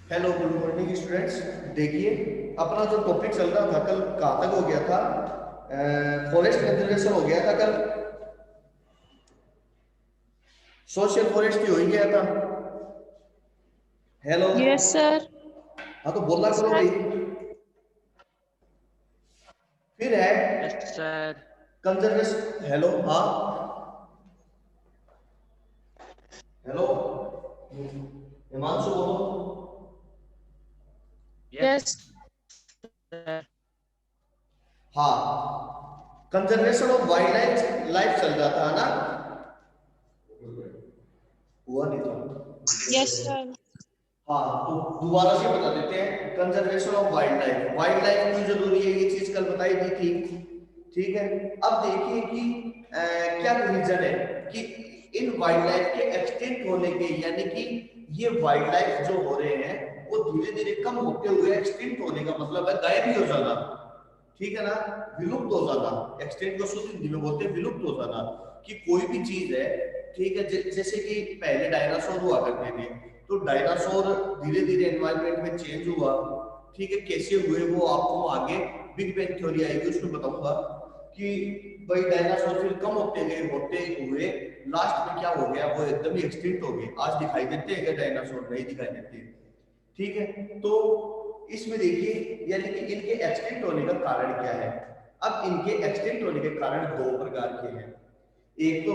Hello, good morning students. देखिए, अपना जो टॉपिक चल रहा था कल कहाँ तक हो गया था? फॉरेस्ट कंजर्वेशन हो गया था कल। सोशल फॉरेस्ट ही हो ही गया था। हेलो। Yes sir. हाँ, तो बोलना करो सर। भाई। फिर है यस सर। कंजर्वेशन। हेलो, हाँ। हेलो, हिमांशु बोलो। Yes yes sir. हाँ, conservation of wild life life चल रहा था ना? हुआ नहीं यस था। सर। हाँ, तो दोबारा से बता देते हैं, conservation of wild life. Wild life क्यों जरूरी है, ये चीज कल बताई दी थी। ठीक है। अब देखिए कि क्या रीजन है कि इन वाइल्ड लाइफ के एक्सटिंक्ट होने के, यानी कि ये वाइल्ड लाइफ जो हो रहे हैं वो धीरे धीरे कम होते हुए एक्सटिंक्ट होने का मतलब है गायब ही हो जाना। ठीक है ना? विलुप्त हो जाना। एक्सटिंक्ट को शुद्ध हिंदी में बोलते हैं विलुप्त हो जाना। कि कोई भी चीज है, ठीक है, जैसे कि पहले डायनासोर हुआ करते थे, तो डायनासोर धीरे धीरे एनवायरनमेंट में चेंज हुआ। ठीक है, कैसे हुए वो आपको आगे बिग बैंग थ्योरी आएगी उसमें बताऊंगा कि भाई डायनासोर फिर कम होते गए, होते हुए लास्ट में क्या हो गया, वो एकदम ही एक्सटिंक्ट हो गए। आज दिखाई देते हैं क्या डायनासोर? नहीं दिखाई देते। ठीक है, तो इसमें देखिए, यानी कि इनके एक्सटिंक्ट होने का कारण क्या है। अब इनके एक्सटिंक्ट होने के कारण दो प्रकार के हैं। एक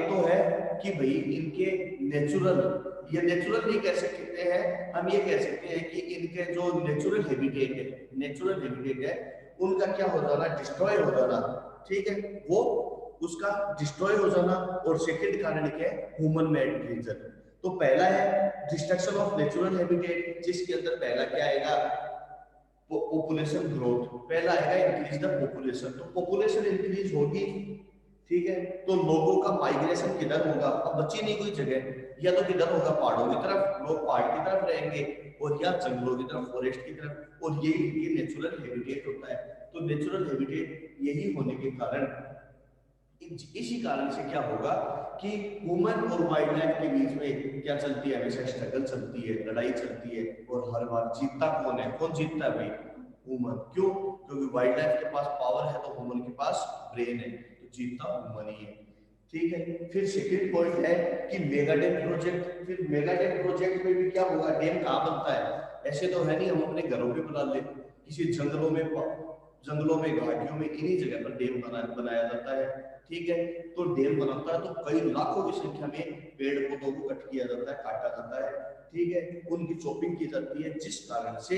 तो है कि भाई इनके नेचुरल, ये नेचुरल नहीं कह सकते हैं, हम ये कह सकते हैं कि इनके जो नेचुरल हैबिटेट है उनका क्या हो जाना, डिस्ट्रॉय हो जाना। ठीक है, वो उसका डिस्ट्रॉय हो जाना। और सेकंड कारण क्या है, ह्यूमन मेड रीजन। तो पहला है डिस्ट्रक्शन ऑफ नेचुरल हैबिटेट, जिसके अंदर पहला क्या आएगा, पॉपुलेशन ग्रोथ। पहला आएगा इंक्रीज द पॉपुलेशन, तो पॉपुलेशन इंक्रीज होगी। ठीक है, तो लोगों का माइग्रेशन किधर होगा, अब बची नहीं कोई जगह। या तो किधर होगा, पहाड़ों की तरफ, लोग पहाड़ की तरफ रहेंगे, और या जंगलों की तरफ, फॉरेस्ट की तरफ। और यही इनकी नेचुरल हैबिटेट होता है। तो नेचुरल हैबिटेट यही होने के कारण, इसी कारण से क्या होगा कि ह्यूमन और वाइल्ड लाइफ के बीच में क्या चलती है, हमेशा स्ट्रगल चलती है, लड़ाई चलती है। और हर बार जीतता कौन है, कौन जीतता है भाई? ह्यूमन। क्यों? क्योंकि वाइल्ड लाइफ के पास पावर है तो ह्यूमन के पास ब्रेन है, तो जीतता ह्यूमन ही है। ठीक है, फिर सेकेंड पॉइंट है कि मेगा डैम प्रोजेक्ट। फिर मेगा डैम प्रोजेक्ट में भी क्या होगा, डैम कहाँ बनता है? ऐसे तो है नहीं हम अपने घरों पे बना ले, किसी जंगलों में, घाटियों में, इन्हीं जगह पर डैम बनाया जाता है। ठीक है, तो डैम बनाता है तो कई लाखों की संख्या में पेड़ पौधों को कट किया जाता है, काटा जाता है। ठीक है, उनकी चॉपिंग की जाती है, जिस कारण से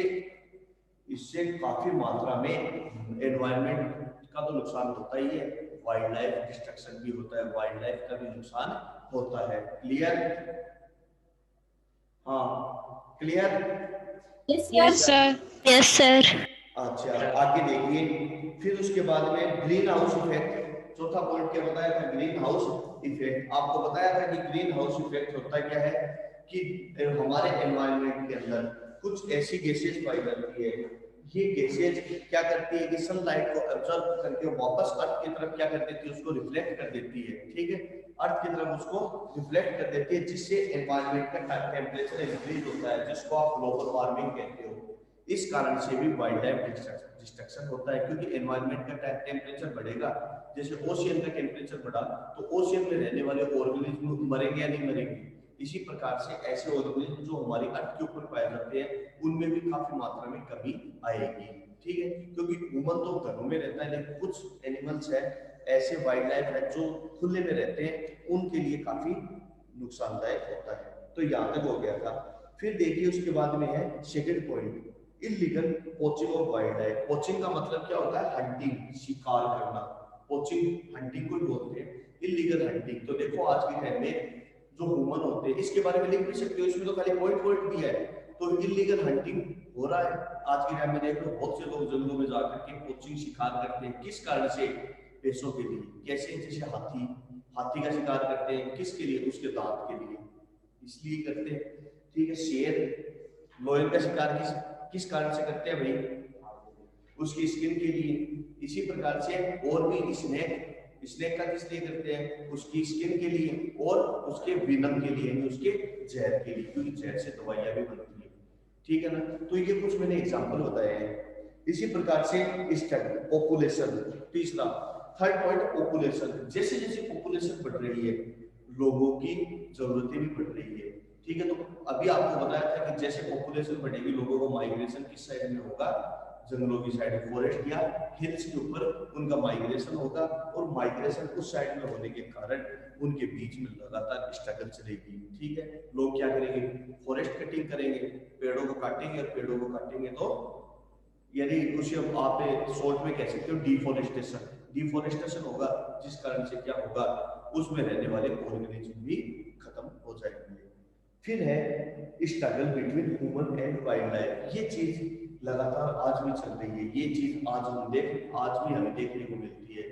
इससे काफी मात्रा में एनवायरनमेंट का तो नुकसान होता ही है, वाइल्ड लाइफ डिस्ट्रक्शन भी होता है, वाइल्ड लाइफ का भी नुकसान होता है। क्लियर? हाँ, clear. Yes sir. Yes sir. अच्छा, सर। आगे देखिए, फिर उसके बाद में ग्रीन हाउस इफेक्ट। चौथा पॉइंट क्या बताया था, ग्रीन हाउस इफेक्ट। आपको बताया था कि ग्रीन हाउस इफेक्ट होता क्या है कि हमारे एनवायरनमेंट के अंदर कुछ ऐसी गैसेज पाई जाती है। ये गैसेज क्या करती है कि सनलाइट को एब्जॉर्ब करके वापस अर्थ की तरफ क्या कर देती है, उसको रिफ्लेक्ट कर देती है। ठीक है, अर्थ की तरफ उसको रिफ्लेक्ट कर देती है, जिससे एनवायरनमेंट का टेम्परेचर इंक्रीज होता है, जिसको आप ग्लोबल वार्मिंग कहते हो। इस कारण से भी वाइल्ड लाइफ डिस्ट्रक्शन होता है, क्योंकि एनवायरनमेंट का टेम्परेचर बढ़ेगा। जैसे ओशियन का टेम्परेचर बढ़ा तो ओशियन में रहने वाले ऑर्गेनिज्म मरेंगे या नहीं मरेंगे? इसी प्रकार से ऐसे ऑर्गेनिज्म जो हमारी अर्थ के ऊपर पाए जाते हैं उनमें भी काफी मात्रा में कमी आएगी। ठीक है, क्योंकि ह्यूमन तो घरों में रहता है, लेकिन कुछ एनिमल्स है, ऐसे वाइल्ड लाइफ है जो खुले में रहते हैं, उनके लिए काफी नुकसानदायक होता है। तो यहाँ तक हो गया था। फिर देखिए उसके बाद में है second point, illegal poaching of wild life. Poaching का मतलब क्या होता है, हंटिंग, शिकार करना। पोचिंग हंटिंग को बोलते हैं, इलीगल हंटिंग। तो देखो आज के टाइम में जो ह्यूमन होते हैं, इसके बारे में लिख भी सकते हो, इसमें तो खाली पॉइंट पॉइंट दिया है। तो इलीगल हंटिंग हो रहा है आज के टाइम में। देख लो बहुत से लोग जंगलों में जाकर के पोचिंग शिकार करते हैं, किस कारण से? पैसों के लिए। कैसे? जैसे हाथी, हाथी का शिकार करते हैं, किसके लिए? उसके दांत के लिए, इसलिए करते हैं। ठीक है, शेर, लोयन का शिकार किस किस कारण से करते हैं भाई? उसकी स्किन के लिए। इसी प्रकार से और भी स्नेक, स्नेक का किस लिए करते हैं? उसकी स्किन के लिए और उसके विनम के लिए, उसके जहर के लिए, क्योंकि जहर से दवाइयां भी बनती है। ठीक है ना। तो ये कुछ मैंने एग्जांपल बताए हैं। इसी प्रकार से स्टडी पॉपुलेशन, तीसरा थर्ड पॉइंट पॉपुलेशन। जैसे जैसे पॉपुलेशन बढ़ रही है लोगों की जरूरतें भी बढ़ रही है, ठीक है। तो अभी आपको बताया था कि जैसे पॉपुलेशन बढ़ेगी लोगों को माइग्रेशन किस साइड में होगा, जंगलों की साइड, फॉरेस्ट या हिल्स के ऊपर उनका माइग्रेशन होगा, और माइग्रेशन उस साइड में होने के कारण उनके बीच में लगातार स्ट्रगल चलेगी, ठीक है। लोग क्या करेंगे, फॉरेस्ट कटिंग करेंगे, पेड़ों को काटेंगे, और पेड़ों को काटेंगे तो यानी उसे आप शॉर्ट में कह सकते हो डिफॉरेस्टेशन, डिफॉरेस्टेशन होगा, जिस कारण से क्या होगा, उसमें रहने वाले ऑर्गेनिज्म भी खत्म हो जाएंगे। फिर है struggle between human and wild life. ये चीज लगातार आज भी चल रही है, ये चीज आज भी हमें देखने को मिलती है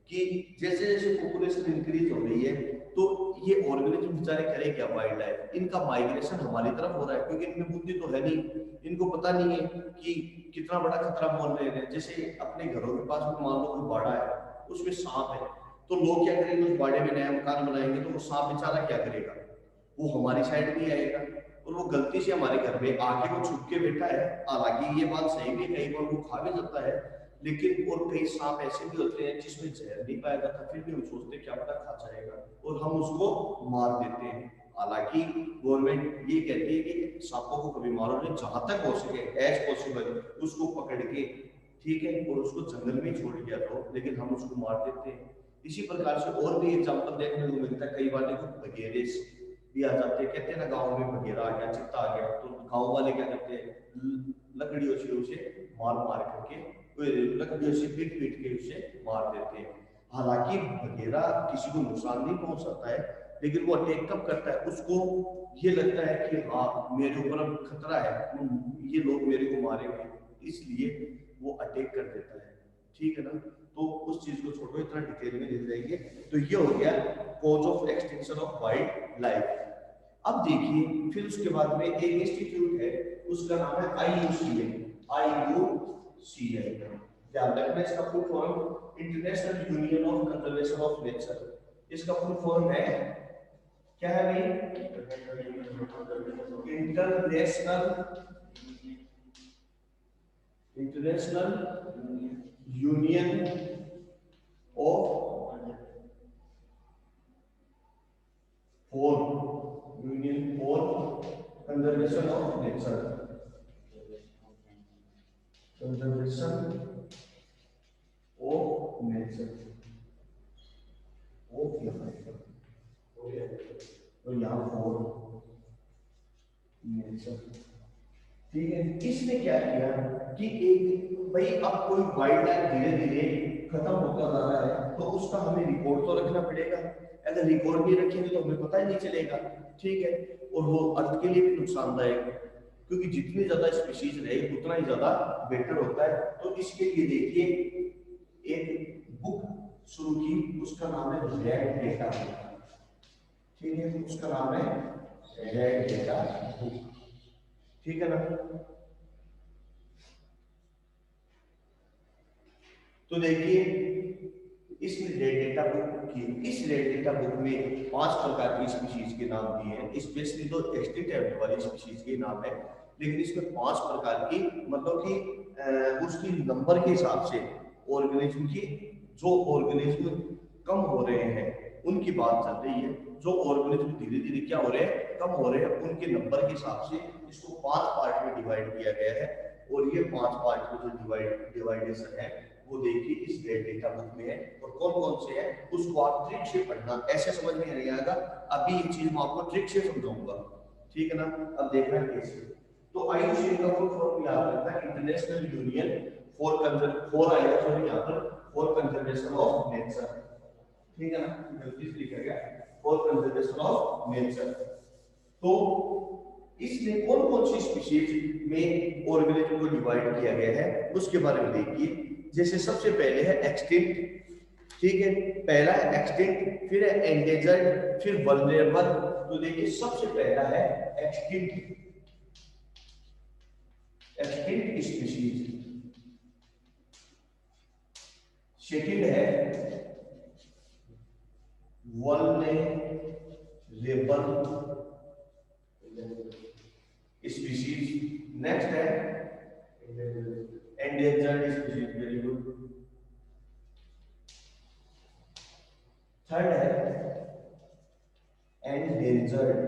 कि जैसे जैसे पॉपुलेशन इंक्रीज हो रही है तो ये ऑर्गेनिज्म बेचारे करें क्या, वाइल्ड लाइफ, इनका माइग्रेशन हमारी तरफ हो रहा है, क्योंकि इनमें बुद्धि तो है नहीं, इनको पता नहीं है कि कितना बड़ा खतरा मोल रहे हैं। जैसे अपने घरों के पास में मान लो कोई बाड़ा है, उसमें सांप है, तो लोग क्या करेंगे, उस बाड़े में नया मकान बनाएंगे, तो वो सांप बेचारा क्या करेगा, वो हमारी साइड भी आएगा, और वो गलती से हमारे घर में आके वो छुप के बैठा है। हालांकि ये बात सही भी है, कई बार वो खा भी जाता है, लेकिन और कई सांप ऐसे भी होते हैं जिसमें जहर नहीं पाया जाता, फिर भी हम सोचते क्या पता खा जाएगा, और हम उसको मार देते हैं। हालांकि गवर्नमेंट ये कहती है कि सांपों को कभी मारो नहीं, जहां तक हो सके एज पॉसिबल उसको पकड़ के, ठीक है, और उसको जंगल में छोड़ दिया तो, लेकिन हम उसको मार देते हैं। इसी प्रकार से और भी एग्जाम्पल देखने को मिलता है, कई बार देखो बघेरे भी आ जाते हैं, कहते हैं ना गाँव में बघेरा आ गया, चित्ता आ गया, तो गाँव वाले क्या करते हैं, लकड़ियों से उसे मार मार करके, लकड़ियों से पीट पीट के उसे मार देते हैं। हालांकि बघेरा किसी को नुकसान नहीं पहुंच सकता है, लेकिन वो अटैक कब करता है, उसको ये लगता है कि हाँ मेरे ऊपर अब खतरा है, ये लोग मेरे को मारेंगे, इसलिए वो अटैक कर देता है, ठीक है ना। तो उस चीज को छोड़ो, इतना डिटेल में देख जाएंगे। तो ये हो गया cause of extinction of wild life. अब देखिए फिर उसके बाद में एक इंस्टीट्यूट है, उसका नाम है IUCN, IUCN, ध्यान रखना इसका full form international union of conservation of nature. इसका फुल फॉर्म है क्या है भाई, international union of for conservation of nature, conservation of nature, of यहाँ फॉर नेचर, ठीक है। इसने क्या किया कि एक भाई अब कोई वाइल्ड लाइफ धीरे धीरे खत्म होता जा रहा है, तो उसका हमें रिकॉर्ड तो रखना पड़ेगा, अगर रिकॉर्ड नहीं रखेंगे तो हमें पता ही नहीं चलेगा, ठीक है। और वो अर्थ के लिए भी नुकसानदायक है, क्योंकि जितनी ज्यादा स्पीशीज रहे उतना ही ज्यादा बेटर होता है। तो इसके लिए देखिए एक बुक शुरू की, उसका नाम है रेड डेटा, ठीक है, उसका नाम है रेड डेटा बुक, ठीक है ना। तो देखिए इसने रेड डेटा बुक की, इस रेड डेटा बुक में 5 प्रकार की स्पीशीज के नाम दिए हैं, स्पेशली तो एक्सटिंक्ट होने वाली स्पीशीज के नाम है, लेकिन इसमें 5 प्रकार की, मतलब कि उसकी नंबर के हिसाब से ऑर्गेनिज्म की, जो ऑर्गेनिज्म कम हो रहे हैं उनकी बात चल रही है, जो ऑर्गेनिज्म धीरे धीरे क्या हो रहे हैं, कम हो रहे हैं, उनके नंबर के हिसाब से इसको 5 पार्ट में डिवाइड किया गया है। और ये 5 पार्ट में जो डिवाइडेशन है वो देखिए इस रेड डेटा बुक में है, और कौन कौन से हैं उसको आप ट्रिक से पढ़ना, ऐसे समझ में नहीं आएगा, अभी ये चीज मैं आपको ट्रिक से समझाऊंगा, ठीक है ना। अब देखना कैसे, तो IUCN का फुल फॉर्म याद रखना, international union for conservation of nature, ठीक है ना, गलती से लिखा गया फॉर कंजर्वेशन ऑफ नेचर। तो इसमें कौन कौन सी स्पीशीज में ऑर्गेनिज्म को डिवाइड किया गया है उसके बारे में देखिए। जैसे सबसे पहले है एक्सटिंक्ट, ठीक है, पहला है एक्सटिंक्ट, फिर है एंडेंजर्ड, फिर वल्नरेबल। तो देखिए सबसे पहला है एक्सटिंक्ट, एक्सटिंक्ट स्पीशीज, सेकंड है वल्नरेबल, स्पीशीज। नेक्स्ट है endangered species, very good. Third है एंडेंजर्ड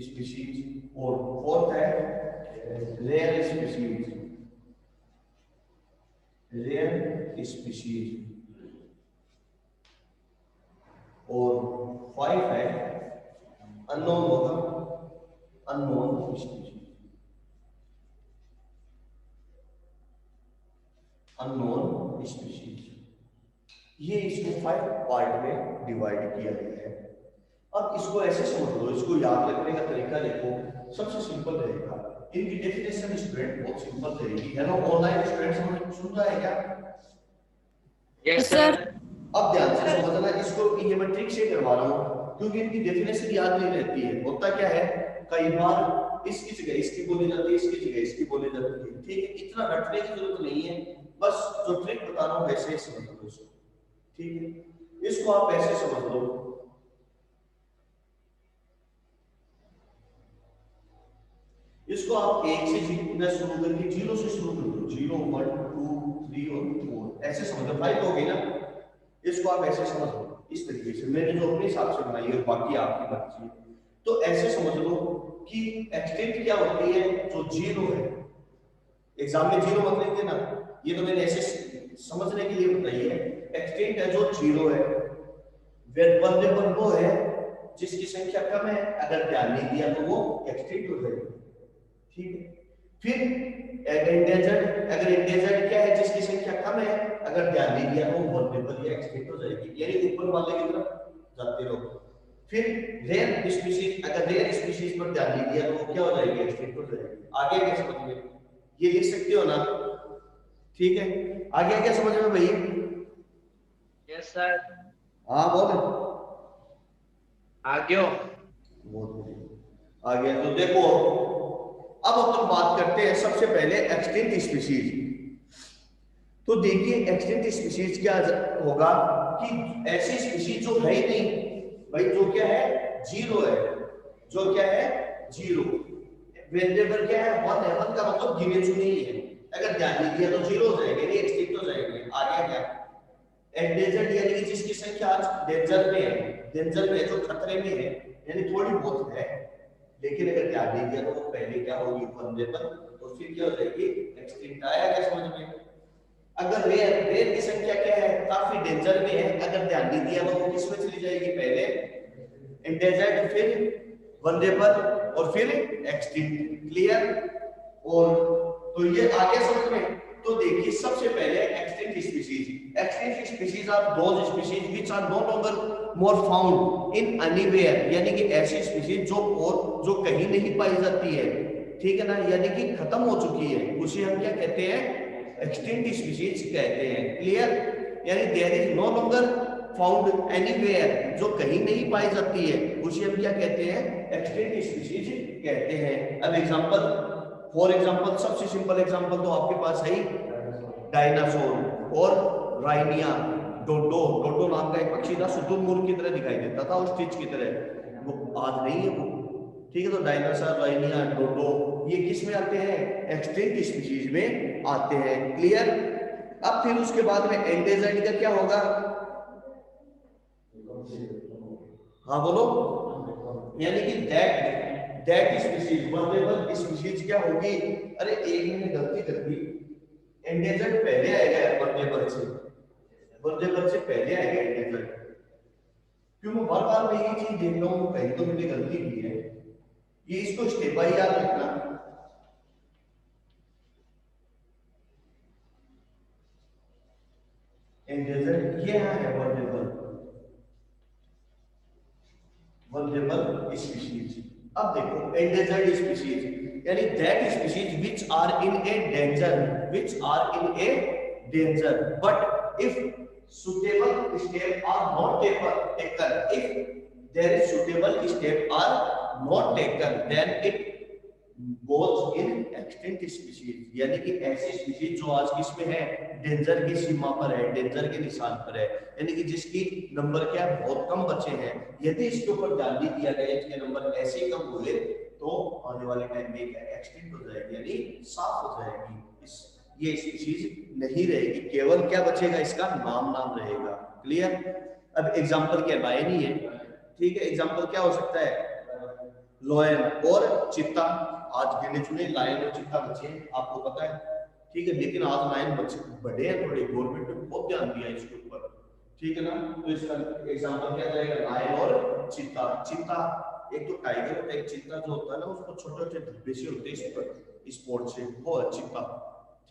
स्पीशीज और फोर्थ है रेयर स्पीशीज, रेयर स्पीशीज और 5 है अननोन होगा, अननोन स्पीशीज, अननोन स्पीशीज। ये इसको 5 पार्ट में डिवाइड किया गया है। अब इसको ऐसे समझ लो, इसको याद रखने का तरीका देखो, सबसे सिंपल रहेगा। इनकी डेफिनेशन स्टूडेंट बहुत सिंपल रहेगी। हेलो ऑनलाइन स्टूडेंट सुन रहा है क्या? Yes, sir. अब ध्यान से समझना, इसको ये मैं ट्रिक से करवा रहा हूँ क्योंकि इनकी डेफिनेशन याद नहीं रहती है। होता क्या है, कई बार इसकी जगह इसकी बोली जाती है, इसकी जगह इसकी बोली जाती है। ठीक है, इतना रटने की जरूरत नहीं है, बस जो ट्रिक बता रहा हूँ वैसे ही समझ लो इसको। ठीक है, इसको आप ऐसे समझ लो, इसको आप 1 से शुरू करके 0 से शुरू कर दो। 0 1 2 3 और 4 ऐसे समझ लो। 5 हो गई ना, इसको आप ऐसे समझ लो इस तरीके से। मैंने जो अपने हिसाब से बनाई है, बाकी आपकी मर्जी है। तो ऐसे समझ लो कि एक्सटेंट क्या होती है, जो 0 है। एग्जाम में 0 मत लिख देना, ये तो मैंने ऐसे समझने के लिए बताई है। एक्सटेंट है जो 0 है, वल्नरेबल वो है जिसकी संख्या कम है, अगर ध्यान नहीं दिया तो वो एक्सटेंट हो जाएगी। ठीक है, फिर एंडेंजर्ड, अगर एंडेंजर्ड क्या है, जिसकी संख्या कम है, अगर ध्यान नहीं दिया तो वल्नरेबल या एक्सटिंक्ट हो जाएगी, यानी ऊपर वाले की तरफ जाते रहो। फिर रेयर स्पीशीज, अगर रेयर स्पीशीज पर ध्यान नहीं दिया तो वो क्या हो जाएगी, एक्सटिंक्ट हो जाएगी। आगे क्या समझ में, ये लिख सकते हो ना? ठीक है, आगे क्या समझ में भाई? Yes, sir. हाँ बोल। आगे आ गया। तो देखो अब अपन बात करते हैं सबसे पहले एक्सटिंक्ट स्पीशीज। तो देखिए एक्सटिंक्ट स्पीशीज क्या होगा कि ऐसी स्पीशीज जो है ही नहीं भाई, जो क्या है 0 है, जो क्या है 0। वेरिएबल क्या है 1 है, 1 का मतलब गिने चुने ही है, अगर ध्यान नहीं दिया तो 0 हो जाएगा, ये एक्सटिंक्ट हो जाएंगे। आ गया क्या? एंडेंजर्ड यानी कि जिसकी संख्या आज डेंजर में है, डेंजर में जो खतरे में है, यानी थोड़ी बहुत है, लेकिन अगर ध्यान नहीं दिया तो वो पहले क्या होगी, वल्नरेबल, और फिर क्या हो जाएगी, एक्सटिंक्ट। आया क्या समझ में? अगर रेयर, रेयर की संख्या क्या है, काफी डेंजर में है, अगर ध्यान नहीं दिया तो वो किस में चली जाएगी, पहले एंडेंजर्ड, फिर वल्नरेबल और फिर एक्सटिंक्ट। क्लियर? और तो ये आ गया समझ में। तो देखिए सबसे पहले extinct species. Extinct species are those species which are no longer more found in anywhere, यानी कि ऐसी स्पीशीज जो और जो कहीं नहीं पाई जाती है, ठीक है ना, यानी कि खत्म हो चुकी है, उसे हम क्या कहते हैं, एक्सटिंक्ट स्पीशीज कहते हैं। क्लियर? यानी there is no longer found anywhere, जो कहीं नहीं पाई जाती है, उसे हम क्या कहते हैं, एक्सटिंक्ट स्पीशीज कहते हैं। अब एग्जांपल, फॉर एग्जांपल सबसे सिंपल एग्जांपल तो आपके पास है डायनासोर और राइनिया। डोडो, डोडो नाम का एक पक्षी था, शुतुरमुर्ग की तरह दिखाई देता था और स्टिच की तरह, वो आज नहीं है वो। ठीक है, तो डायनासोर, राइनिया, डोडो ये किस में आते हैं, एक्सटिंक्ट स्पीशीज में आते हैं। क्लियर? अब फिर उसके बाद में एंडेंजर्ड का क्या होगा? हाँ बोलो। यानी कि दैट स्पीशीज, वल्नरेबल स्पीशीज क्या होगी? अरे एक मैंने गलती कर दी, एंडेंजर्ड पहले आएगा वल्नरेबल से, वल्नरेबल से पहले आएगा एंडेंजर्ड। क्यों मैं बार बार मैं ये चीज देख रहा हूँ, कहीं तो मैंने गलती की है, ये इसको स्टेप बाय याद रखना। एंडेंजर्ड ये है वल्नरेबल, वल्नरेबल स्पीशीज। अब देखो एंडेंजर्ड स्पीशीज यानी that species which are in a danger, which are in a danger, but if suitable step are not taken, if there is suitable step are not taken, then it goes in extinct. Extinct species, यानी कि ऐसी species जो आज किस में है, danger की सीमा पर है, डेंजर के निशान पर है, यानी कि जिसकी नंबर क्या है, बहुत कम बचे हैं। यदि इसके ऊपर ध्यान नहीं दिया गया, इसके नंबर ऐसे ही कम हुए तो आने वाले टाइम में क्या एक्सटिंक्ट हो जाएगी, यानी साफ हो जाएगी। ये स्पीशीज नहीं रहेगी, केवल क्या बचेगा, इसका नाम रहेगा। क्लियर? अब एग्जांपल क्या, लायन ही है, ठीक है। एग्जांपल क्या हो सकता है, लायन और चीता। आज गिने चुने लायन और चीता बचे हैं, आपको पता है, ठीक है। लेकिन आज लायन बच्चे बड़े हैं थोड़े, गवर्नमेंट ने बहुत ध्यान दिया इसके ऊपर, ठीक है ना। तो इसका एग्जांपल क्या जाएगा, लायन और चीता। चीता एक तो टाइगर होता है, एक चीता जो होता है ना, उसको छोटे छोटे धब्बे से होते हैं इस पर, स्पॉट से, वो है चीता,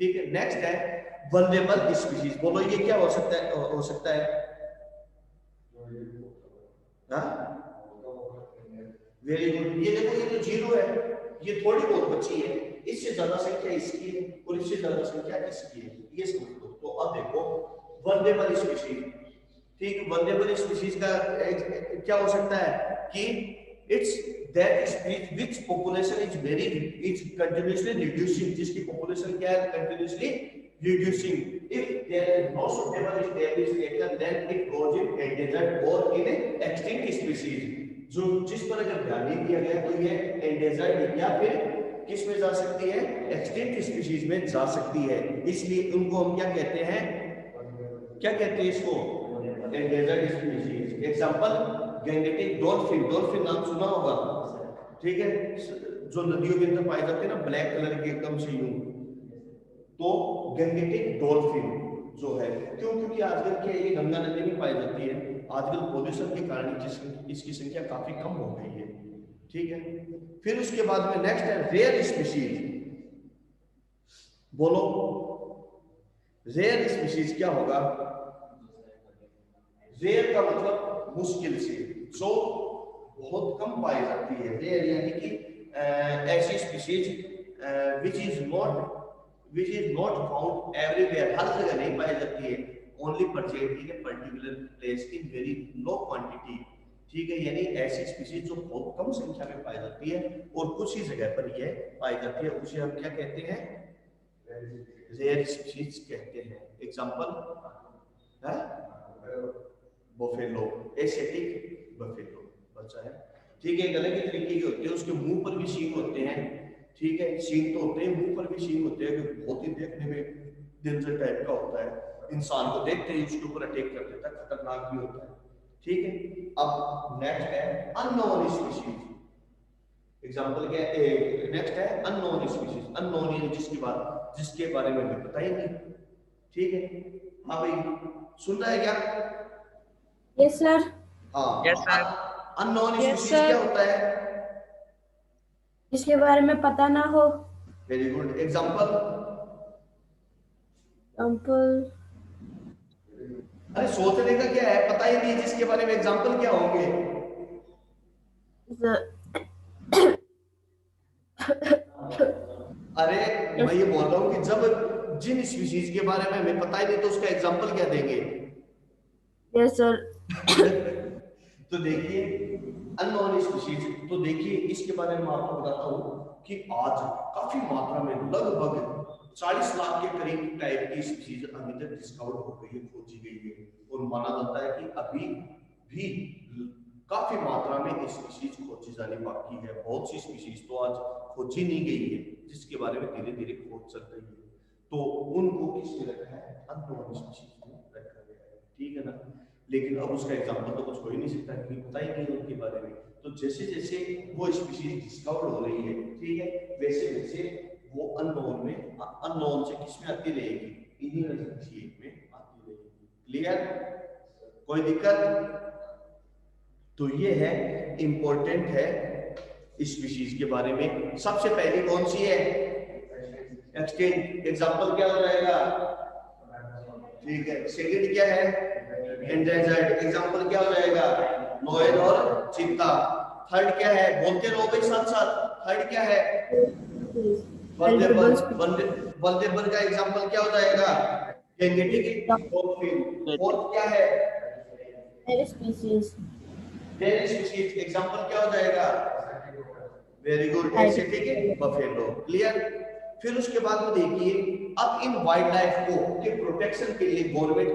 ठीक है। नेक्स्ट है वल्नरेबल स्पीशीज। बोलो ये क्या हो सकता है, हो सकता है, वेरी गुड। ये देखो, ये तो जीरो है, ये थोड़ी बहुत बची है, इससे ज्यादा संख्या इसकी है और इससे ज्यादा संख्या इसकी है, ये समझ लो। तो अब देखो वल्नरेबल स्पीशीज, ठीक। वल्नरेबल स्पीशीज का क्या हो सकता है कि it's that species which population is very is continuously reducing, जिसकी पॉपुलेशन क्या है, continuously reducing. If there is no suitable established nature then it goes in endangered और इन एक्सटिंक्ट स्पीशीज। जो जिस पर अगर ध्यान नहीं दिया गया तो ये एंडेंजर्ड या फिर किस में जा सकती है, एक्सटिंक्ट स्पीशीज में जा सकती है। इसलिए उनको हम क्या कहते हैं, क्या कहते हैं इसको, endangered species. Example Gangetic dolphin, dolphin नाम सुना होगा, ठीक है, जो नदियों के अंदर पाए जाते हैं ना, ब्लैक कलर के एकदम से यूं, तो गैंगेटिक डॉल्फिन जो है, क्यों, क्योंकि आजकल क्या ये गंगा नदी में पाई जाती है, आजकल पॉल्यूशन के कारण इसकी संख्या काफी कम हो गई है, ठीक है। फिर उसके बाद में नेक्स्ट है रेयर स्पीशीज। बोलो रेयर स्पीशीज क्या होगा, रेयर का मतलब मुश्किल से, जो बहुत कम पाई जाती है। रेयर यानी कि ऐसी species which is not found everywhere, हर जगह नहीं पाई जाती है, only purchased in a particular place in very low quantity, ठीक है। यानी ऐसी स्पीशीज जो बहुत कम संख्या में पाई जाती है और कुछ ही जगह पर यह पाई जाती है, उसे हम क्या कहते हैं, रेयर स्पीशीज कहते हैं। एग्जांपल है बफेलो, एशियाटिक बफेलो बच्चा है, ठीक है। गले के तरीके की होती है, उसके मुंह पर भी सींग होते हैं, ठीक है, सींग तो होते हैं, मुंह पर भी सींग होते हैं, जो बहुत ही देखने में डेंजर टाइप का होता है, इंसान को देखते ही उसके ऊपर अटैक कर देता है, खतरनाक भी होता है, ठीक है। अब नेक्स्ट है अननोन स्पीशीज। एग्जांपल क्या है, नेक्स्ट है अननोन स्पीशीज। अननोन यानी जिसके बारे में हमें पता ही नहीं, ठीक है। हाँ भाई सुन रहा है क्या? Yes sir. हाँ, yes sir. Unknown Yes, species sir. क्या होता है? जिसके बारे में पता ना हो। Very good. एग्जांपल? एग्जांपल, अरे सोचने का क्या है, पता ही नहीं जिसके बारे में, एग्जांपल क्या होंगे? अरे मैं ये बोल रहा हूँ कि जब जिन स्पीशीज के बारे में हमें पता ही नहीं तो उसका एग्जांपल क्या देंगे? Yes sir. तो देखिए अननोन स्पीशीज, तो देखिए इसके बारे में मैं आपको बताता हूँ कि आज काफी मात्रा में लगभग 40 लाख के करीब टाइप की स्पीशीज अभी तक डिस्कवर हो गई है, खोजी गई है, और माना जाता है कि अभी भी काफी मात्रा में स्पीशीज खोजी जानी बाकी है। बहुत सी स्पीशीज तो आज खोजी नहीं गई है, जिसके बारे में धीरे धीरे खोज चल रही है, तो उनको किसने रखा है, अननोन स्पीशीज में रखा गया है, ठीक है ना। लेकिन अब उसका एग्जांपल तो कुछ हो ही नहीं सकता क्योंकि पता ही नहीं उनके बारे में। तो जैसे जैसे वो स्पीशीज डिस्कवर हो रही है, ठीक है, वैसे वैसे वो अननोन में, अननोन से किस में आती रहेगी, इन्हीं में आती रहेगी। क्लियर? कोई दिक्कत? तो ये है इंपॉर्टेंट है स्पीशीज के बारे में। सबसे पहली कौन सी है, एक्सटिंक्ट। एग्जांपल क्या हो जाएगा, ठीक है। सेकंड क्या है, एंडेंजर्ड। एग्जांपल क्या हो जाएगा, लायन और चीता। थर्ड क्या है, बोलते रहो भाई साथ साथ, थर्ड क्या है, वल्नरेबल। वल्नरेबल का एग्जांपल क्या हो जाएगा, गैंगेटिक डॉल्फिन। फोर्थ क्या है, rare species. Rare species. Example क्या हो जाएगा, very good, Asiatic buffalo. Clear? फिर उसके बाद में देखिए, अब इन वाइल्ड लाइफ को के प्रोटेक्शन के लिए गवर्नमेंट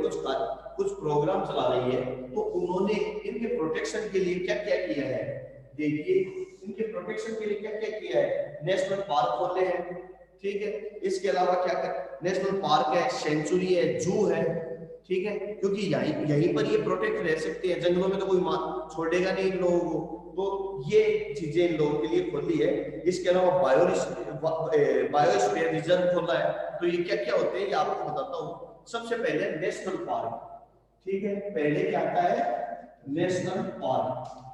कुछ प्रोग्राम चला रही है। तो उन्होंने इनके प्रोटेक्शन के लिए क्या क्या किया है, देखिए इनके प्रोटेक्शन के लिए क्या क्या किया है। नेशनल पार्क खोले हैं, ठीक है। इसके अलावा क्या कर, नेशनल पार्क है, सेंचुरी है, जू है, ठीक है, क्योंकि यहीं पर ये प्रोटेक्ट रह सकते हैं, जंगलों में तो कोई छोड़ेगा नहीं इन लोगों को। तो ये चीजें इन लोगों के लिए खोली है। इसके अलावा बायोस्फीयर रिजर्व खोला है। तो ये क्या क्या होते हैं ये आपको बताता हूँ। सबसे पहले नेशनल पार्क, ठीक है, पहले क्या आता है, नेशनल पार्क।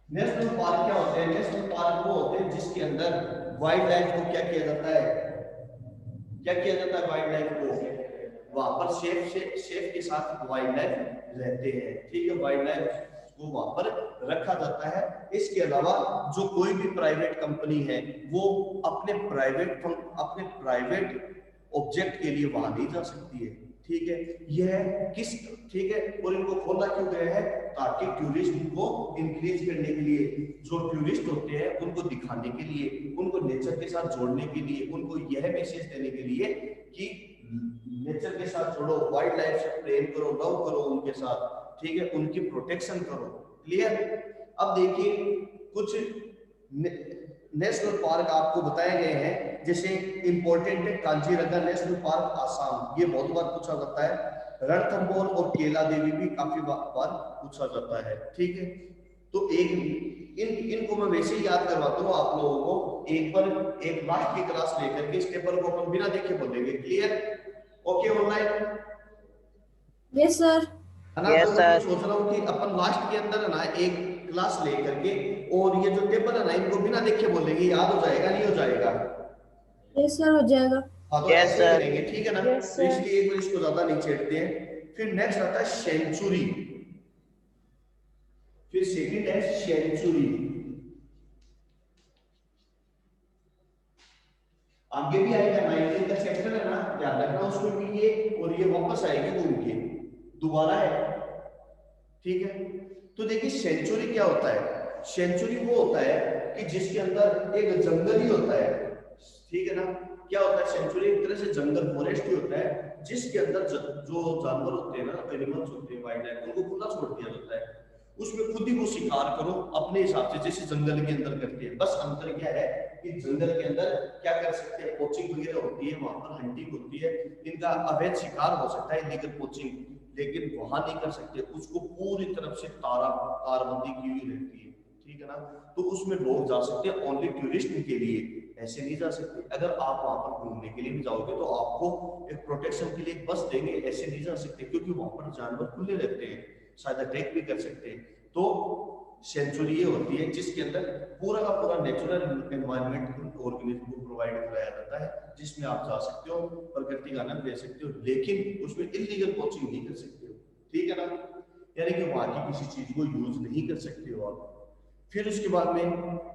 नेशनल पार्क क्या होते हैं, नेशनल पार्क वो होते हैं जिसके अंदर वाइल्ड लाइफ को क्या किया जाता है, क्या किया जाता है, वाइल्ड लाइफ को वहां पर सेफ के साथ वाइल्ड लाइफ रहते हैं, ठीक है, वाइल्ड लाइफ को वहां पर रखा जाता है। इसके अलावा जो कोई भी प्राइवेट कंपनी है वो अपने प्राइवेट ऑब्जेक्ट के लिए वहां नहीं जा सकती है, ठीक है। यह किस, ठीक है, और इनको खोला क्यों गया है, ताकि टूरिज्म को इंक्रीज करने के लिए, जो टूरिस्ट होते हैं उनको दिखाने के लिए, उनको नेचर के साथ जोड़ने के लिए, उनको यह मैसेज देने के लिए कि नेचर के साथ जोड़ो, वाइल्ड लाइफ से प्रेम करो, लव करो उनके साथ, ठीक है, उनकी प्रोटेक्शन करो। क्लियर। अब देखिए कुछ नेशनल पार्क आपको बताए गए हैं, जैसे इंपॉर्टेंट है कांजीरंगा नेशनल पार्क आसाम, ये बहुत बार पूछा जाता है। रणथंबोर और केला देवी भी काफी बार पूछा जाता है, ठीक है। तो इनको मैं वैसे ही याद करवाता हूँ आप लोगों को, एक लास्ट की क्लास लेकर के इस पेपर को अपन बिना देखे बोलेंगे। Clear, okay online? Yes sir. है ना। तो मैं सोच रहा हूँ कि अपन लास्ट के अंदर है ना एक क्लास लेकर के, और ये जो टेबल है ना इनको बिना देखे बोलेंगे, याद हो जाएगा नहीं हो जाएगा? यस सर, हो जाएगा। हाँ, तो ऐसे ही करेंगे, ठीक है ना। तो इसलिए एक बार इसको ज्यादा नहीं छेड़ते हैं। फिर नेक्स्ट आता है सेंचुरी, फिर सेकंड है सेंचुरी। आगे भी आएगा, 19 का चैप्टर है ना, ध्यान रखना उसमें भी ये, और ये वापस आएगी घूम के दोबारा है, ठीक है। तो देखिए सेंचुरी क्या होता है, सेंचुरी वो होता है कि जिसके अंदर एक जंगल ही होता है, ठीक है ना। क्या होता है, सेंचुरी एक तरह से जंगल फॉरेस्ट ही होता है, जिसके अंदर जो जानवर होते हैं ना, एनिमल्स होते हैं, वाइल्ड लाइफ, उनको खुला छोड़ दिया जाता है। उसमें खुद ही वो शिकार करो अपने हिसाब से, जैसे जंगल के अंदर करते हैं। बस अंतर क्या है कि जंगल के अंदर क्या कर सकते हैं, पोचिंग वगैरह होती है, वहां पर हंटिंग होती है, इनका अवैध शिकार हो सकता है, इलीगल पोचिंग, लेकिन वहां नहीं कर सकते। उसको पूरी तरफ से तारबंदी की हुई रहती है, ठीक है ना। तो उसमें लोग जा सकते हैं ओनली टूरिस्ट के लिए, ऐसे नहीं जा सकते। अगर आप वहां पर घूमने के लिए भी जाओगे तो आपको एक प्रोटेक्शन के लिए एक बस देंगे, ऐसे नहीं जा सकते, क्योंकि वहां पर जानवर खुले रहते हैं, शायद अटैक भी कर सकते हैं। तो सेंचुरी ये होती है जिसके अंदर पूरा का पूरा नेचुरल एनवायरनमेंट ऑर्गेनिज्म को प्रोवाइड कराया जाता है, जिसमें आप जा सकते हो, प्रकृति का आनंद ले सकते हो, लेकिन उसमें इलीगल पोचिंग नहीं कर सकते हो, ठीक है ना। यानी कि वहां की किसी चीज को यूज नहीं कर सकते हो आप। फिर उसके बाद में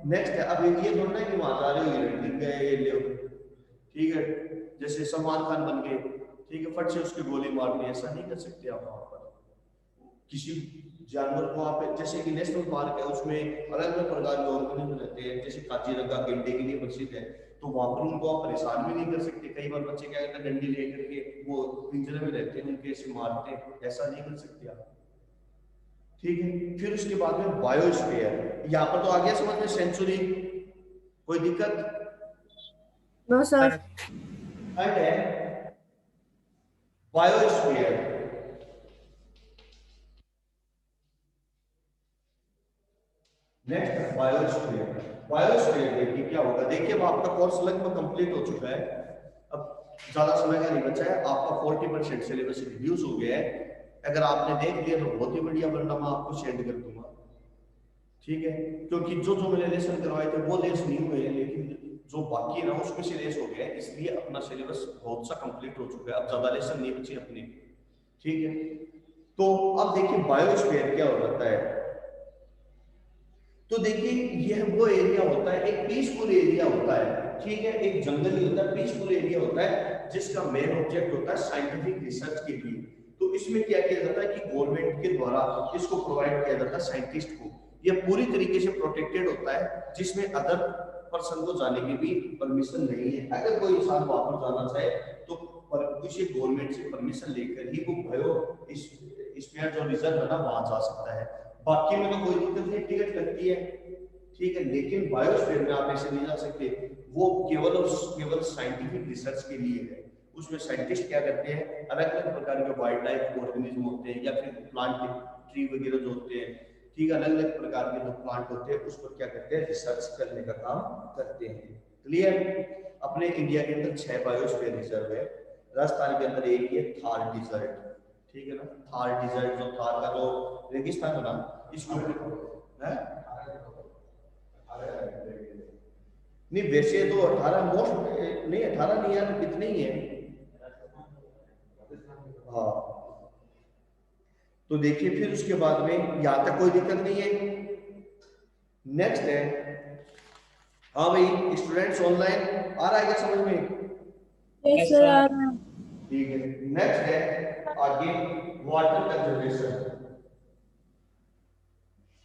नेक्स्ट है, अब ये थोड़ा ना कि वहां जा रहे हो दिख गए ये ले, ठीक है, जैसे सलमान खान बन गए, ठीक है, फट से उसकी गोली मार दी, ऐसा नहीं कर सकते आप। वहां पर किसी जानवर को आप, जैसे कि नेशनल पार्क है उसमें अलग अलग प्रकार के ऑर्गेनिज्म रहते हैं, जैसे काजीरंगा गेंडे के लिए प्रसिद्ध है, तो वहां पर उनको आप परेशान भी नहीं कर सकते। कई बार बच्चे क्या करते हैं, डंडी लेकर के वो पिंजरे में रहते हैं, उनके ऐसे मारते हैं, ऐसा नहीं कर सकते आप, ठीक है। फिर उसके बाद में बायोस्फीयर, यहाँ पर तो आ गया समझ में सेंचुरी, कोई दिक्कत? No sir. थर्ड है बायोस्फीयर। Next biosphere. बायोस्फीयर देखिए क्या होगा, देखिए अब आपका कोर्स लगभग कंप्लीट हो चुका है, अब ज्यादा समय का नहीं बचा है, आपका 40% सिलेबस रिड्यूस हो गया है। अगर आपने देख लिया तो बहुत ही बढ़िया, वरना मैं आपको सेंड कर दूंगा, ठीक है। क्योंकि जो जो मैंने लेसन करवाए थे वो लेस नहीं हुए, लेकिन जो बाकी है ना उसमें से लेस हो गया है, इसलिए अपना सिलेबस बहुत सा कंप्लीट हो चुका है, अब ज्यादा लेसन नहीं बचे अपने, ठीक है। तो अब देखिए बायोस्फीयर क्या हो जाता है, तो देखिए यह वो एरिया होता है, एक पीसफुल एरिया होता है, ठीक है, एक जंगल ही होता है, पीसफुल एरिया होता है, जिसका मेन ऑब्जेक्ट होता है साइंटिफिक रिसर्च के लिए। तो इसमें क्या किया जाता है कि गवर्नमेंट के द्वारा इसको प्रोवाइड किया जाता है साइंटिस्ट को, यह पूरी तरीके से प्रोटेक्टेड होता है, जिसमें अदर पर्सन को जाने की भी परमिशन नहीं है। अगर कोई इंसान वहां पर जाना चाहे तो किसी गवर्नमेंट से परमिशन लेकर ही वो बायो स्फीयर जो रिजर्व है ना वहां जा सकता है। बाकी में तो कोई दिक्कत नहीं, टिकट लगती है, ठीक है, लेकिन बायोस्फीयर में आप ऐसे नहीं जा सकते। वो केवल और केवल साइंटिफिक रिसर्च के लिए है। उसमें साइंटिस्ट क्या करते हैं, अलग अलग प्रकार के वाइल्ड लाइफ ऑर्गेनिज्म होते हैं या फिर प्लांट ट्री वगैरह जो होते हैं, ठीक है, अलग अलग प्रकार के जो प्लांट होते हैं उस पर क्या करते हैं, रिसर्च करने का काम करते हैं। क्लियर। अपने इंडिया के अंदर 6 बायोस्फीयर रिजर्व है। राजस्थान के अंदर एक है थार डिजर्ट, ठीक है ना, थार डिजर्ट जो थार का जो रेगिस्तान है ना, इसको है नहीं, वैसे तो 18 मोस्ट नहीं, 18 नहीं यार, कितने ही है। हाँ, तो देखिए फिर उसके बाद में यहां तक कोई दिक्कत नहीं है। नेक्स्ट है, हाँ भाई स्टूडेंट्स ऑनलाइन आ रहा है क्या समझ में? यस सर आ रहा है। ठीक है। नेक्स्ट है आगे वाटर कंजर्वेशन।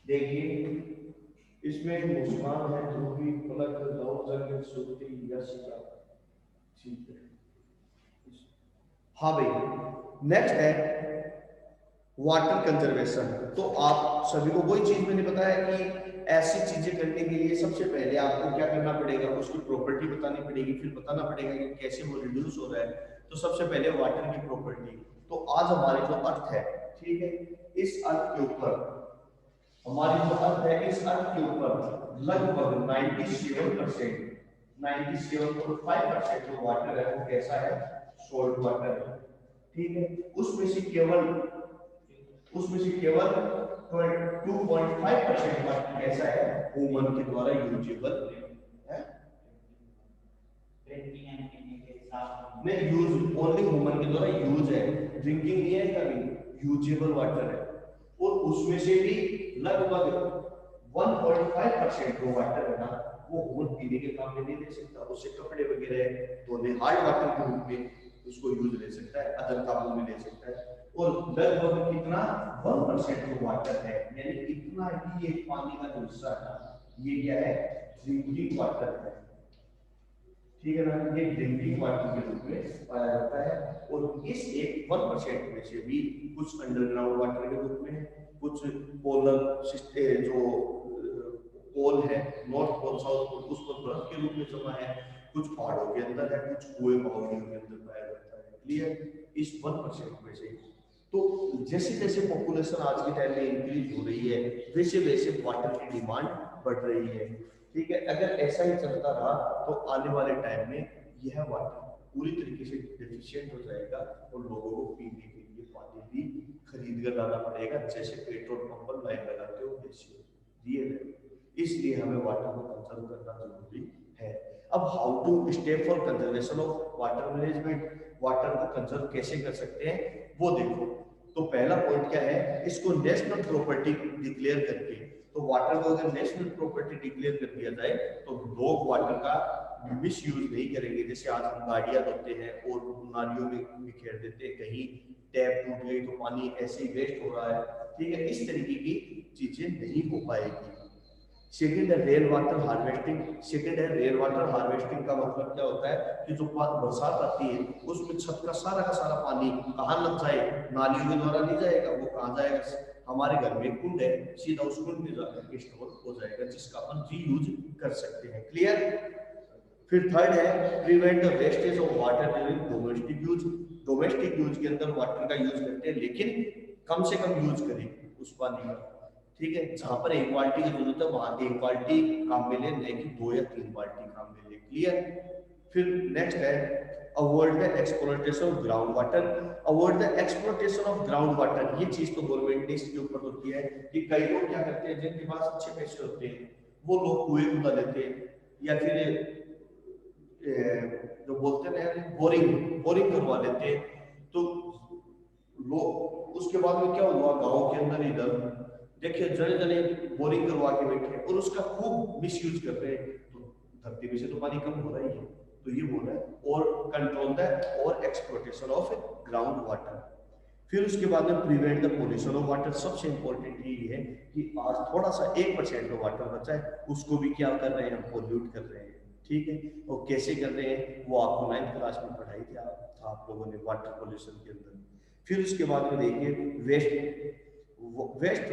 देखिए इसमें मुस्कान है जो भी पलक लौजन सुरती यश का, ठीक है। हाँ भाई नेक्स्ट है वाटर कंजर्वेशन। तो आप सभी को कोई चीज मैंने बताया कि ऐसी चीजें करने के लिए सबसे पहले आपको क्या करना पड़ेगा, उसकी प्रॉपर्टी बतानी पड़ेगी, फिर बताना पड़ेगा कि कैसे वो रिड्यूस हो रहा है। तो सबसे पहले वाटर की प्रॉपर्टी। तो आज हमारी जो अर्थ है, ठीक है, इस अर्थ के ऊपर हमारी जो अर्थ है, इस अर्थ के ऊपर लगभग 97% 97.5% जो वाटर है वो कैसा है, सॉल्ट वाटर है, ठीक है। उसमें से केवल 2.5% वाटर कैसा है, ह्यूमन के द्वारा यूजेबल है, नहीं यूज, ओनली ह्यूमन के द्वारा यूज है, ड्रिंकिंग नहीं है कभी, यूजेबल वाटर है। और उसमें से भी लगभग 1.5% जो वाटर है ना वो ह्यूमन पीने के काम में नहीं ले सकता, उससे कपड़े वगैरह धोने हार्ड वाटर के रूप में उसको यूज ले सकता है, अदर कामों में ले सकता है। और लगभग कितना 1% जो वाटर है, यानी इतना ही एक पानी का जो हिस्सा है ना, ये क्या है, ड्रिंकिंग वाटर है, ठीक है ना, ये ड्रिंकिंग वाटर के रूप में पाया जाता है। और इस एक 1% में से भी कुछ अंडरग्राउंड वाटर के रूप में, कुछ पोलर जो पोल है, नॉर्थ पोल साउथ पोल, उस पर बर्फ के रूप में जमा है, कुछ पहाड़ों के अंदर है, कुछ कुएं बावड़ियों के अंदर पाया जाता है। क्लियर। इस 1% में से तो जैसे जैसे पॉपुलेशन आज के टाइम में इंक्रीज हो रही है वैसे वैसे वाटर की डिमांड बढ़ रही है, ठीक है। अगर ऐसा ही चलता रहा तो आने वाले टाइम में यह वाटर पूरी तरीके से डेफिशिएंट हो जाएगा और लोगों को पीने के लिए पानी भी खरीद कर लाना पड़ेगा, जैसे पेट्रोल पंप पर लाइन लगाते हो वैसे रियल है। इसलिए हमें वाटर को कंजर्व करना जरूरी है। अब how to step for conservation of water management, water को कंजर्व कैसे कर सकते हैं वो देखो। तो पहला पॉइंट क्या है, इसको नेशनल प्रॉपर्टी डिक्लेयर करके। तो वाटर को अगर नेशनल प्रॉपर्टी डिक्लेयर कर दिया जाए तो लोग वाटर का मिस यूज नहीं करेंगे। जैसे आज हम गाड़ियां धोते हैं और नालियों में बिखेर देते हैं, कहीं टैप टूट गई तो पानी ऐसे ही वेस्ट हो रहा है, ठीक है। इस तरीके की चीजें नहीं हो पाएगी। सेकेंड है रेन वाटर हार्वेस्टिंग। सेकेंड है रेन वाटर हार्वेस्टिंग का मतलब क्या होता है कि जो बरसात आती है उसमें छत का सारा पानी कहाँ लग जाए, नालियों के द्वारा नहीं जाएगा, वो कहाँ जाएगा, हमारे घर में कुंड है, सीधा उस कुंड में जाकर स्टोर हो जाएगा, जिसका अपन रीयूज कर सकते हैं। क्लियर। फिर थर्ड है prevent the wastage of water during domestic use. Domestic use के अंदर वाटर का यूज करते हैं लेकिन कम से कम यूज करें उस पानी का, ठीक है। जहां पर एक बाल्टी की जरूरत है वहां एक बाल्टी काम में ले, लेकिन 2 या 3 बाल्टी काम में ले। क्लियर। फिर नेक्स्ट है avoid the exploitation of ground water. Avoid the exploitation of ground water, ये चीज तो गवर्नमेंट ने इसके ऊपर तो किया है कि कई लोग क्या करते हैं जिनके पास अच्छे पैसे होते हैं वो लोग कुएं खुदा लेते हैं या फिर जो बोलते हैं बोरिंग करवा लेते हैं। तो लोग उसके बाद में क्या हुआ, गांव के अंदर इधर देखिए जने जने बोरिंग करवा के बैठे और उसका खूब मिसयूज कर रहे हैं, तो धरती में से तो पानी कम हो रहा ही है। तो ये बोल रहा है और कंट्रोल द और एक्सप्लॉइटेशन ऑफ ग्राउंड वाटर। फिर उसके बाद में prevent the pollution of water. सबसे इंपॉर्टेंट ये है कि आज थोड़ा सा 1% ऑफ वाटर बचा है, उसको भी क्या कर रहे हैं, हम पोल्यूट कर रहे हैं। ठीक है, और कैसे कर रहे हैं वो आपको 9th क्लास में पढ़ाई थी आप लोगों ने वाटर पोल्यूशन के अंदर। फिर उसके बाद में देखिए waste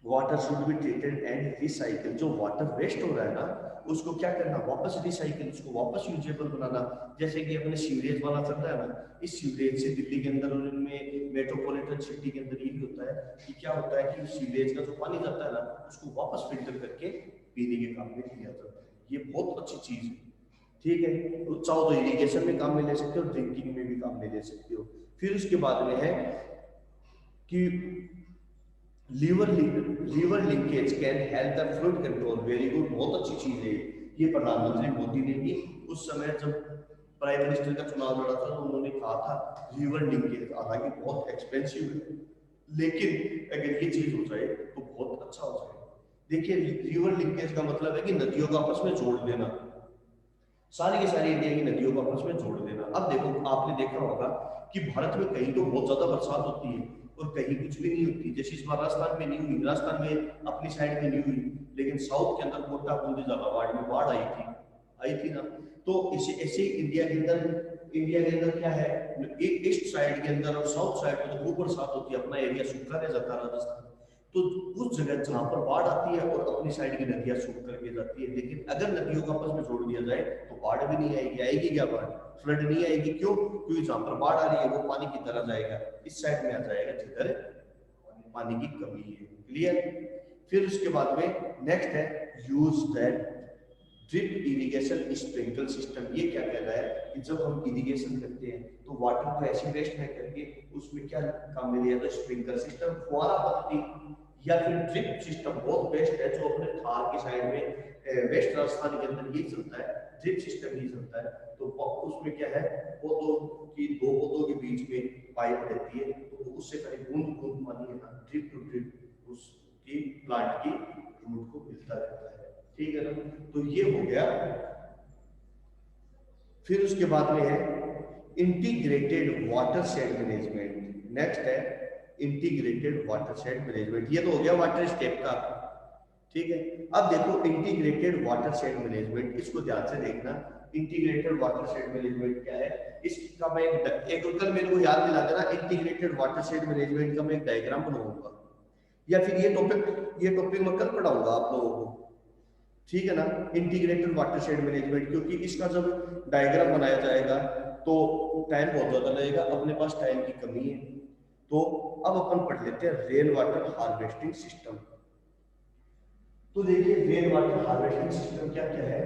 water should be treated and recycle. जो वाटर वेस्ट हो रहा है ना, उसको क्या करना, वापस रिसाइकल, उसको वापस यूजेबल बनाना। जैसे कि अपने सीवरेज वाला चल रहा है ना, इस सीवरेज से दिल्ली के अंदर और इनमें मेट्रोपॉलिटन सिटी के अंदर ये भी होता है कि क्या होता है कि सीवरेज का जो पानी जाता है ना, उसको वापस फिल्टर करके पीने के काम में लिया जाता है। ये बहुत अच्छी चीज है। ठीक है, तो चाहो तो इरिगेशन में काम में ले सकते हो, ड्रिंकिंग में भी काम में ले सकते हो। फिर उसके बाद में है कि lever linkage can help the fluid control. Very good, बहुत अच्छी चीज है ये प्रधानमंत्री मोदी ने भी उस समय जब प्राइम मिनिस्टर का चुनाव लड़ा था तो उन्होंने कहा था लीवर लिंकेज। हालांकि बहुत एक्सपेंसिव है, लेकिन अगर ये चीज हो जाए तो बहुत अच्छा हो जाए। देखिए, लीवर लिंकेज का मतलब है कि नदियों को आपस में जोड़ देना, सारी की सारी इंडिया की नदियों को आपस में जोड़ देना। अब देखो, आपने देखा होगा कि भारत में कहीं तो बहुत ज्यादा बरसात होती है और कहीं कुछ भी नहीं होती। जैसे इस बार राजस्थान में नहीं हुई, राजस्थान में अपनी साइड में नहीं हुई, लेकिन साउथ के अंदर कोटा बूंदी झालावाड़ में बाढ़ आई थी ना। तो इसे ऐसे इंडिया के अंदर क्या है, ईस्ट साइड के अंदर और साउथ साइड में तो खूब बरसात होती है, अपना एरिया सूखा रह जाता है राजस्थान। तो उस जगह जहां पर बाढ़ आती है और अपनी साइड की नदियां सूख करके जाती है। लेकिन अगर नदियों को आपस में जोड़ दिया जाए तो बाढ़ भी नहीं आएगी। आएगी क्या बाढ़, फ्लड नहीं आएगी। क्यों? क्योंकि जहां पर बाढ़ आ रही है वो पानी की तरह जाएगा, इस साइड में आ जाएगा जिधर पानी की कमी है। क्लियर? फिर उसके बाद में नेक्स्ट है use that drip irrigation sprinkle system. ये क्या कह रहा है कि जब हम इरिगेशन करते हैं तो वाटर को ऐसे वेस्ट नहीं करके उसमें क्या काम में लिया, तो स्प्रिंकल सिस्टम, फुहारा पद्धति या फिर ड्रिप सिस्टम बहुत बेस्ट है। जो अपने थार की साइड में वेस्ट राजस्थान के अंदर ये चलता है, ड्रिप सिस्टम ही चलता है। तो उसमें क्या है, पौधों की दो पौधों के बीच में पाइप रहती है, तो उससे करीब बूंद बूंद पानी है ना, ड्रिप टू ड्रिप उसकी प्लांट की रूट को मिलता रहता है। ठीक है ना, तो ये हो गया। फिर उसके बाद में है integrated water shade management. Next है इंटीग्रेटेड वाटर शेड मैनेजमेंट। ये तो हो गया वाटर स्टेप का। ठीक है, अब देखो इंटीग्रेटेड वाटर शेड मैनेजमेंट, इसको ध्यान से देखना। इंटीग्रेटेड वाटर शेड मैनेजमेंट क्या है, इसका मैं एक कल मेरे को याद दिला देना, इंटीग्रेटेड वाटर शेड मैनेजमेंट का मैं एक डायग्राम बनाऊंगा, या फिर ये टॉपिक मैं कल पढ़ाऊंगा आप लोगों को। ठीक है ना, इंटीग्रेटेड वाटर शेड मैनेजमेंट, क्योंकि इसका जब डायग्राम बनाया जाएगा तो टाइम बहुत ज्यादा लगेगा, अपने पास टाइम की कमी है। तो अब अपन पढ़ लेते हैं रेन वाटर हार्वेस्टिंग सिस्टम। तो देखिए रेन वाटर हार्वेस्टिंग सिस्टम क्या क्या है।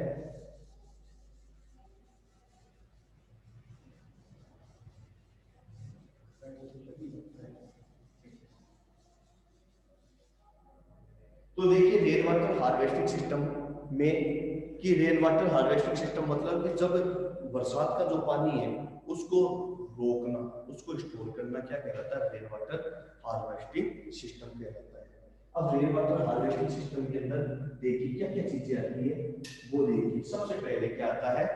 तो देखिए रेन वाटर हार्वेस्टिंग सिस्टम में कि रेन वाटर हार्वेस्टिंग सिस्टम मतलब कि जब बरसात का जो पानी है उसको रोकना, उसको स्टोर करना, क्या कहलाता है, रेन वाटर हार्वेस्टिंग सिस्टम कहलाता है। अब रेन वाटर हार्वेस्टिंग सिस्टम के अंदर देखिए क्या क्या चीजें आती है वो देखिए। सबसे पहले क्या आता है,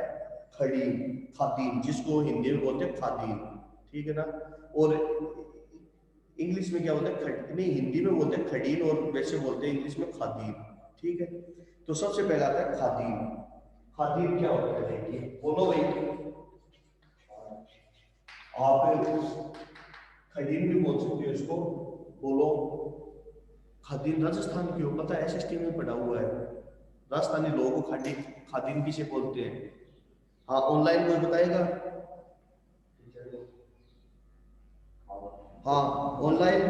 खड़ीन, खादीन, जिसको हिंदी में बोलते हैं खादीन। ठीक है ना, और इंग्लिश में क्या बोलते हैं, नहीं हिंदी में बोलते हैं खड़ीन और वैसे बोलते हैं इंग्लिश में खादीन। ठीक है, तो सबसे पहला आता है खादीन। खादीन क्या होता है, देखिए बोलो भाई आप, खड़ीन भी बोल सकते हो इसको, बोलो। खादीन राजस्थान की हो, पता है एसएसटी में पढ़ा हुआ है। राजस्थानी लोगों को खादीन किसे बोलते हैं? हाँ, ऑनलाइन कोई बताएगा? हाँ ऑनलाइन।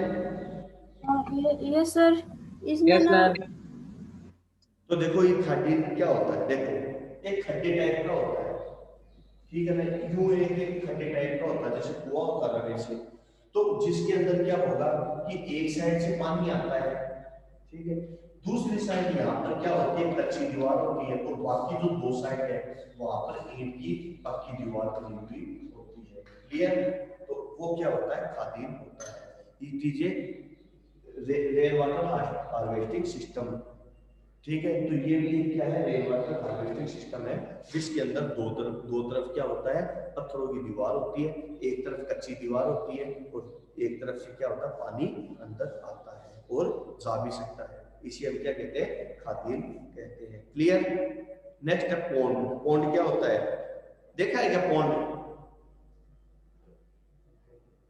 ये सर, इसमें Yes, ना sir. तो देखो ये खादीन क्या होता है, देखो एक खड्डे टाइप का होता है। ठीक है ना, यूं एक खड्डे टाइप का होता है जैसे कुआं होता है वैसे। तो जिसके अंदर क्या होगा कि एक साइड से पानी आता है, ठीक है, दूसरी साइड यहाँ पर क्या होती है, कच्ची दीवार होती है, तो बाकी जो दो साइड है वहां पर ईंट की पक्की दीवार बनी हुई होती है। क्लियर? तो वो क्या होता है, खादीन होता है। ये चीजें रेन वाटर हार्वेस्टिंग सिस्टम। ठीक है, तो ये भी क्या है, रेन वाटर हार्वेस्टिंग सिस्टम है, जिसके अंदर दो तरफ क्या होता है, पत्थरों की दीवार होती है, एक तरफ कच्ची दीवार होती है और एक तरफ से क्या होता है, पानी अंदर आता है और जा भी सकता है, इसी हम क्या कहते हैं, खातिर कहते हैं। क्लियर। नेक्स्ट है पॉन्ड। पॉन्ड क्या होता है, देखा है क्या पॉन्ड?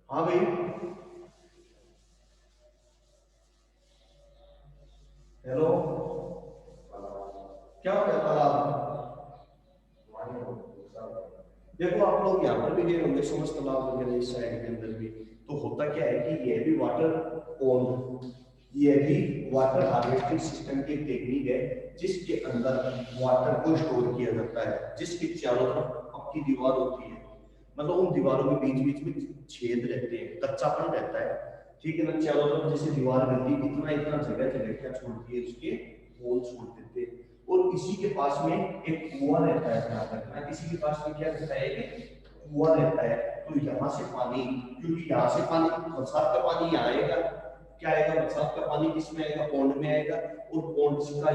हाँ भाई, हेलो, क्या होता है तालाब? देखो आप लोग यहाँ पर भी गए होंगे, समझ तालाब वगैरह इस साइड के अंदर भी, तो होता क्या है कि ये भी वाटर पॉन्ड, ये भी वाटर हार्वेस्टिंग सिस्टम की टेक्निक है, जिसके अंदर वाटर को स्टोर किया जाता है, जिसके चारों तरफ पक्की दीवार होती है, मतलब उन दीवारों के बीच बीच में छेद रहते हैं, कच्चापन रहता है, ठीक है ना, चारों तरफ जैसे दीवार बनती है, इतना इतना जगह जगह क्या छोड़ती है, उसके होल छोड़ देते हैं। और इसी के पास में एक कुआं रहता है, ध्यान रखना, इसी के पास में क्या रहता है, एक कुआं रहता है। तो यहाँ से पानी, क्योंकि यहाँ से पानी, बरसात का पानी यहाँ आएगा, क्या आएगा, बरसात का पानी किसमें आएगा, पॉन्ड में आएगा, और पॉन्ड का